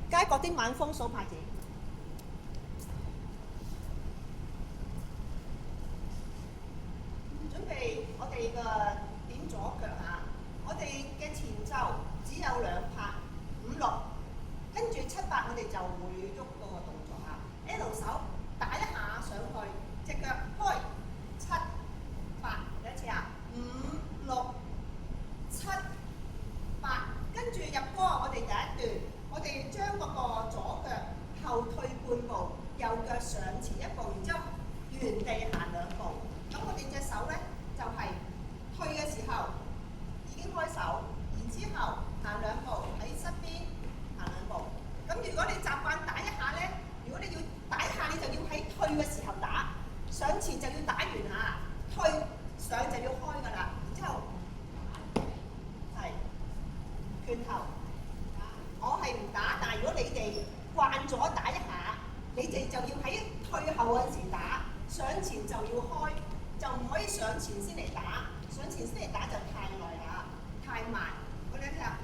街角的晚風數拍子。準備我哋嘅點左腳嚇，我哋嘅前奏只有2拍5、6，跟住7、8我哋就會喐嗰個動作嚇。一路手打一下上去，隻腳開7、8，有一次啊5、6、7、8，跟住入歌我哋第一段，我哋將嗰個左腳後退半步，右腳上前一步，然之後原地行2步。咁我哋隻手咧就係、退嘅時候已經開手，然之後行2步喺側邊行2步。咁如果你習慣打一下咧，如果你要打一下，你就要喺退嘅時候打，上前就要打完嚇，退上就要開㗎啦。然之後係拳頭，我係唔打，但係如果你哋慣咗打一下，你哋就要喺退後嗰陣時打，上前就要開。就唔可以上前先嚟打，上前先嚟打就太耐啦，太慢。我哋睇下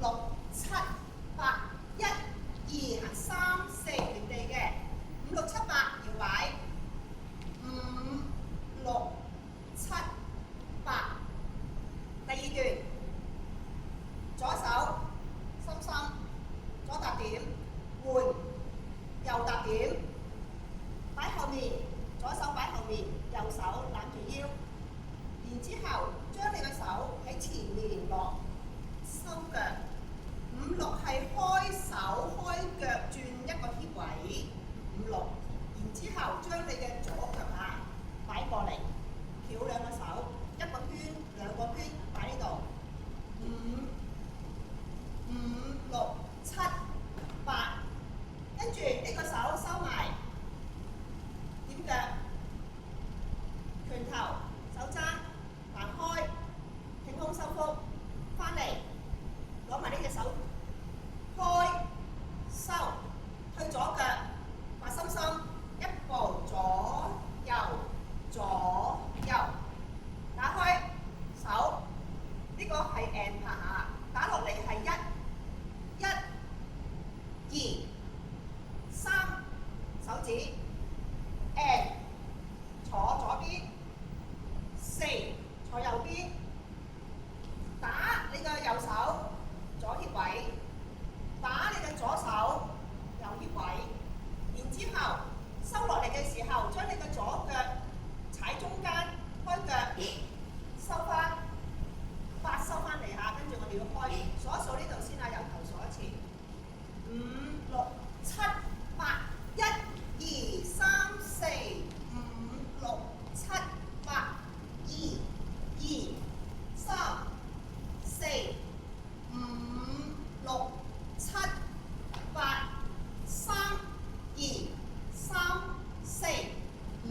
5、6、7、8，1、2行3、4原地嘅，5、6、7、8搖擺，5、6、7、8。第2段，左手深深，左踏點，換，右踏點，擺後面。左手擺後面，右手攬住腰，然之後將你個手喺前面落，收腳。5、6係開手開腳轉一個協位，5、6，然之後將你嘅左腳下擺過嚟，翹2個手，一個圈2個圈擺呢度，5、6、7、8，跟住呢個手收埋。點腳，拳頭，手踭，行開，挺胸收腹，翻嚟，攞埋呢隻手，開，收，推左腳，滑深深，一步左右，左右，打開手，呢個係 and 拍下，打落嚟係1、2、3，手指。and 坐左邊，4坐右邊，打你嘅右手左協位，打你嘅左手右協位，然之後收落嚟嘅時候，將你嘅左腳踩中間，開腳收翻，8收翻嚟下，跟住我哋要開，數一數呢度先啊，由頭數一次，5、6、7、8，1、2、3、4、5、6、7、8，2、2、3、4、5、6、7、8，3、2、3、4、5、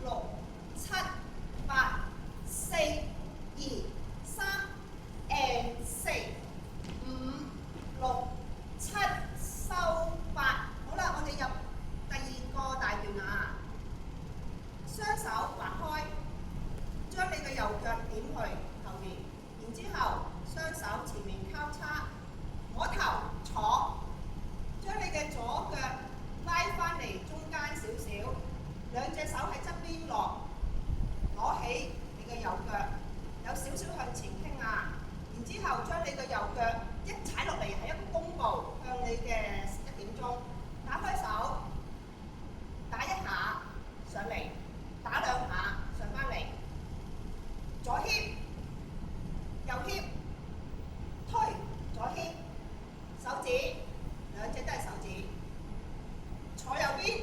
6、7、8、4、2、3 and 4、5、6、7收8。好啦，我哋入第2個大段啊，雙手劃開，將你嘅右腳點去後面，然之後雙手前面交叉，摸頭坐，將你嘅左腳拉翻嚟中間少少，2隻手喺側邊落，攞起你嘅右腳，有少少向前傾啊，然之後將你嘅右腳一踩落嚟係一個弓步向你嘅1點鐘，打開手。打1下上嚟，打2下上翻嚟，左協，右協，推，左協，手指，2隻都係手指，坐右邊，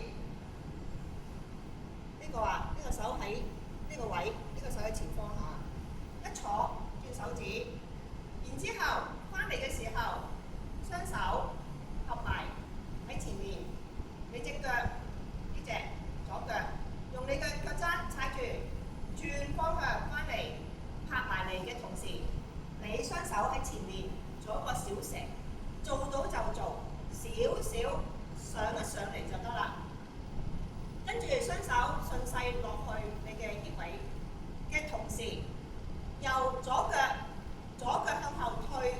呢個啊，呢個手喺呢個位，呢個手喺前方下，一坐轉手指，然之後翻嚟嘅時候，雙手合埋喺前面，你隻腳。左腳用你嘅腳踭踩住，轉方向翻嚟，拍埋嚟嘅同時，你雙手喺前面做一個小蛇，做到就做，少少上一上嚟就得啦。跟住雙手順勢落去你嘅協位嘅同時，左腳向後退，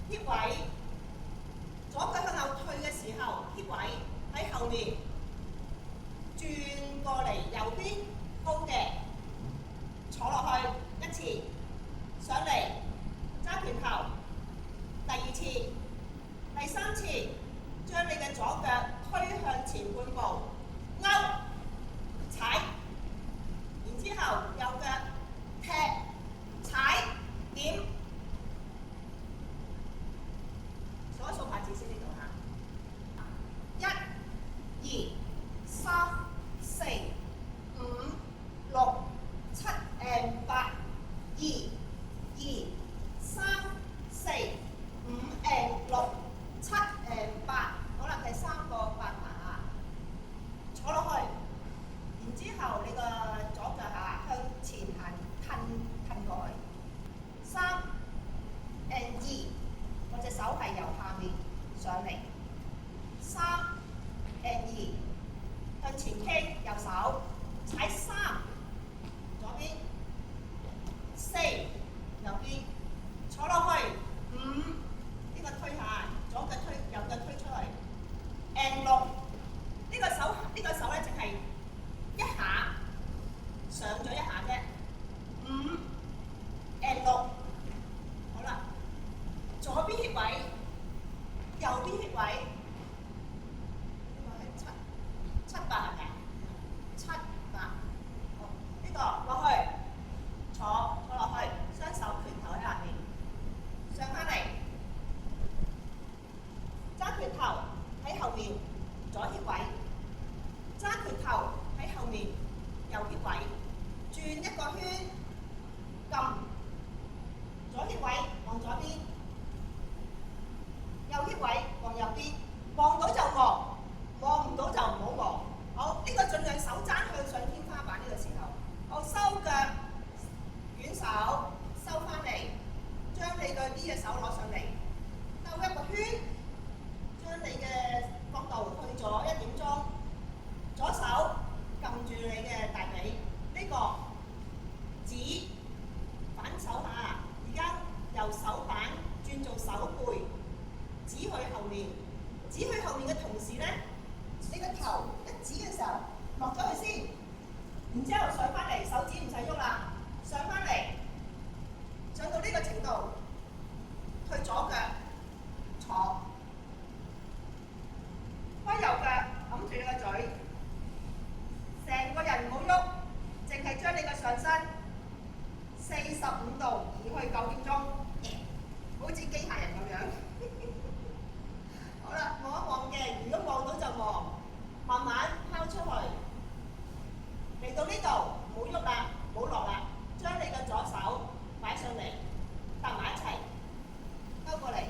協位，左腳將你嘅左腳推向前半步，勾踩，然之後右腳踢踩點，數一數拍子先呢度嚇。1、2、3、4、5、6、7 and 8。2、2、3、4、5 and 6、7 and 8。好啦，第三個8下，坐落去，然之後你個左腳下向前行，褪過去。3 and 2，我隻手係由下面上嚟。3 and 2，向前傾，右手踩3，左邊。4，右邊，坐落去。5，呢個推下，左腳推，右腳推出去。and 6，呢個手咧淨係一下上咗一下啫。5 and 6，好啦，左邊協位，右邊協位，呢個係7、8係咪？7、8，好，呢個落去。坐落去，雙手拳頭喺下面，上翻嚟，揸拳頭喺後面，左協位，揸拳頭喺後面，右協位，轉一個圈，撳，左協位望左邊，右協位望右邊，望到就望，望唔到就唔好望。好，呢個盡量手踭向上天花板呢個時候，好收腳。捲手收翻嚟，將你嘅呢隻手攞上嚟，兜一個圈，將你嘅角度去咗1點鐘，左手撳住你嘅大髀，呢個指反手下，而家由手板轉做手背，指去後面，指去後面嘅同時咧，你個頭一指嘅時候落咗去先，然之後上翻嚟，手指唔使喐啦。上翻嚟，上到呢個程度，推左腳坐，開右腳揞住你個嘴，成個人唔好喐，淨係將你個上身45度移去9點鐘，好似機械人咁樣。好啦，望一望嘅，如果望到就望，慢慢拋出去，嚟到呢度唔好喐啦，唔好落啦。將你嘅左手擺上嚟，搭埋一齊，勾過嚟，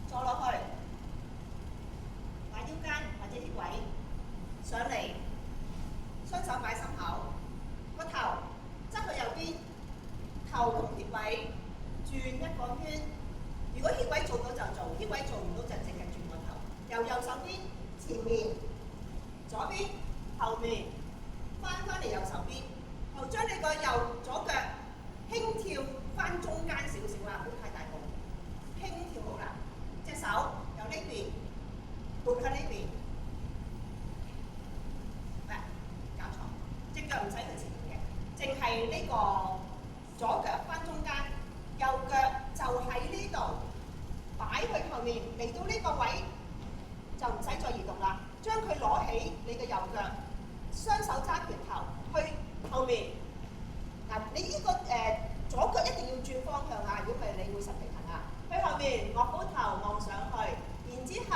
坐落去，擺腰間或者啲位，上嚟，雙手擺心口，個頭側去右邊，頭同協位轉一個圈。如果協位做到就做，協位做唔到就淨係轉個頭。由右手邊前面、左邊、後面，翻嚟右手邊。後將你個左腳輕跳翻中間少少啦，唔好太大步，輕跳好啦。隻手由呢邊撥向呢邊，搞錯，隻腳唔使去前面嘅，淨係呢個左腳翻中間，右腳就喺呢度擺去後面，嚟到呢個位就唔使再移動啦。將佢攞起你嘅右腳，雙手揸拳頭去後面。嗱，你呢個左腳一定要轉方向啊，如果唔係你會失平衡啊。去後面，岳高頭望上去，然之後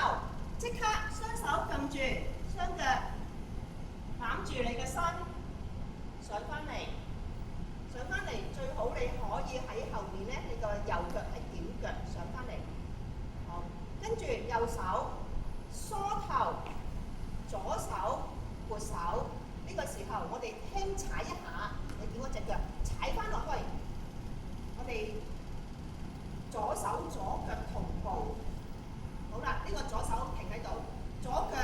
即刻雙手撳住，雙腳攬住你嘅身，上翻嚟，最好你可以喺後面咧，你個右腳係點腳上翻嚟。好，跟住右手梳頭，左手撥手，呢個時候我哋輕踩一下。你見我隻腳踩翻落去，我哋左手左腳同步。好啦，呢個左手停喺度，左腳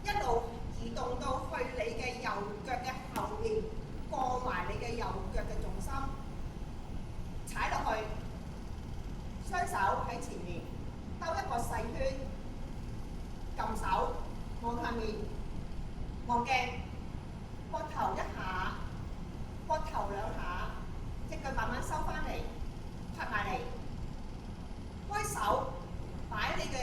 一路移動到去你嘅右腳嘅後面，過埋你嘅右腳嘅重心，踩落去，雙手喺前面，兜一個細圈，撳手望下面，望鏡，膊頭一下。膊頭2下，隻腳慢慢收翻嚟，拍埋嚟，開手，擺你嘅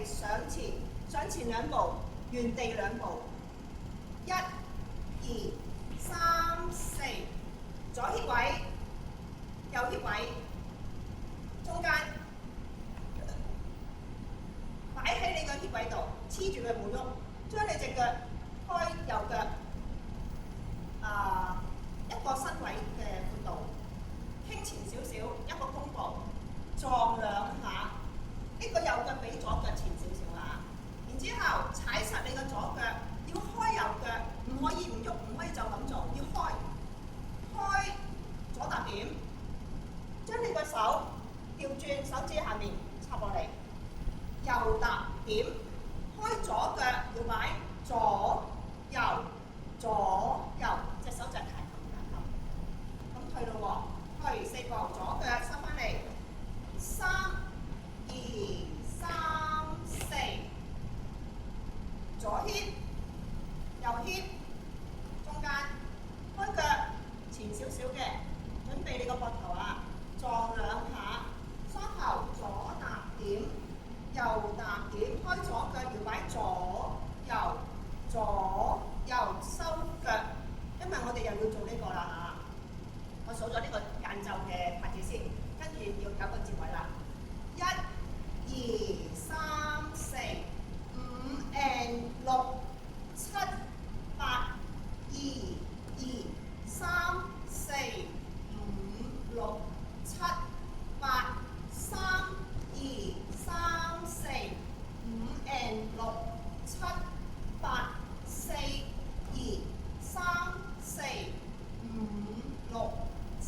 哋上前兩步，原地兩步。1、2、3、4，左 hip 位，右 hip 位，中間擺喺你個 hip 位度，黐住佢冇喐，將你隻腳開右腳一個身位嘅闊度，傾前少少，一個弓步，撞兩下。呢個右腳比左腳前少少啊，然之後踩實你個左腳，要開右腳，唔可以唔喐，唔可以就咁做，要開左踏點，將你個手調轉，手指下面插落嚟，右踏點，開左腳要擺左右左右，隻手就係彈琴，咁退咯喎，退4步，左腳收翻嚟，3、2、3、4，左 hip，右 hip，中間開腳前少少嘅，準備你個膊頭啊，撞兩下，雙頭左踏點，右踏點，開左腳要擺左右左右收腳，因為我哋又要做呢個啦嚇，我數咗呢個間奏嘅拍子先，跟住要有個節位啦。1、2、3、4、5 and 6、7、8、2、2、3、4、5、6、7、8、3、2、3、4、5 and 6、7、8、4、2、3、4、5、6、7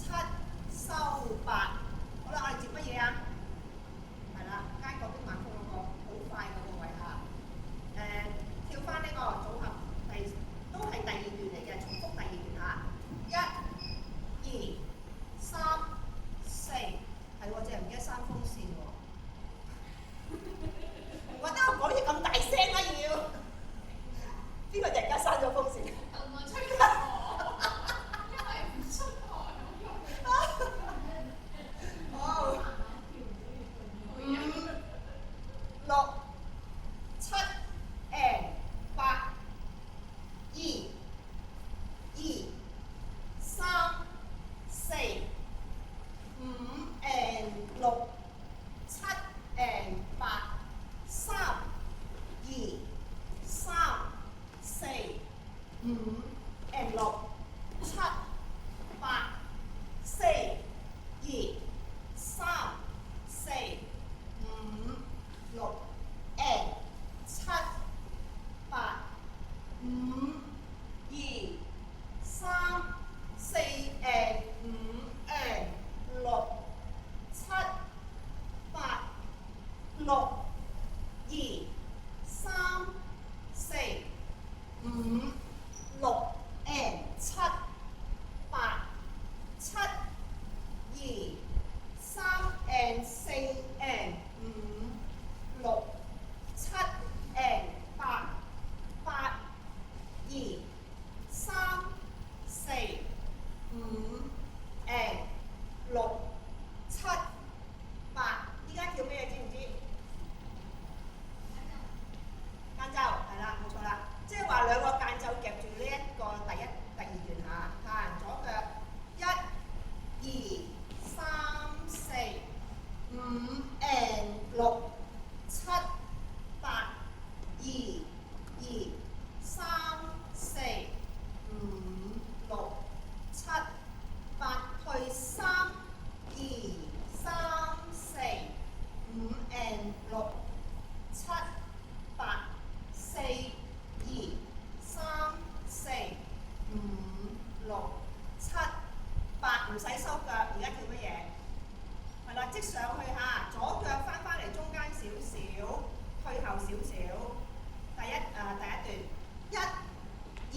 收8。好啦，我哋接乜嘢啊？係啦，街角的晚風嗰個好快嗰個位嚇。跳翻呢個組合，都係第2段嚟嘅，重複第2段嚇。1、2、3、4，係喎，淨係唔記得閂風扇喎。或者我講嘢咁大聲啦要？邊個突然間閂咗風扇？同我吹緊我，因為唔出台好。5、6、7 and 8、2、2、3、4、5 and 6、7 and 8、3、2、3、4、5 and 6、7、8、4、2、3、4、5、6 and 7、8、5、2、3、4 and 5 and 6、7、8、6、2、3、4、5、6 and 7、8、7、2、3 and 4 and 5、6、7 and 8、8、2、3、4、5 and 6、7、8。依家叫咩知唔知？間奏係啦，冇錯啦，即係話兩個間奏夾住呢一個第2段嚇，彈左腳1、2、3、4、5 and 6、7、8、2、2、3、4、5、6、7、8，退3、2、3、4、5 and 6、7、8、4、2、3、4、5、6、7、8，唔使收腳，而家叫乜嘢？係啦，即上去嚇，左腳翻嚟中間少少，退後少少。第一段，1、2、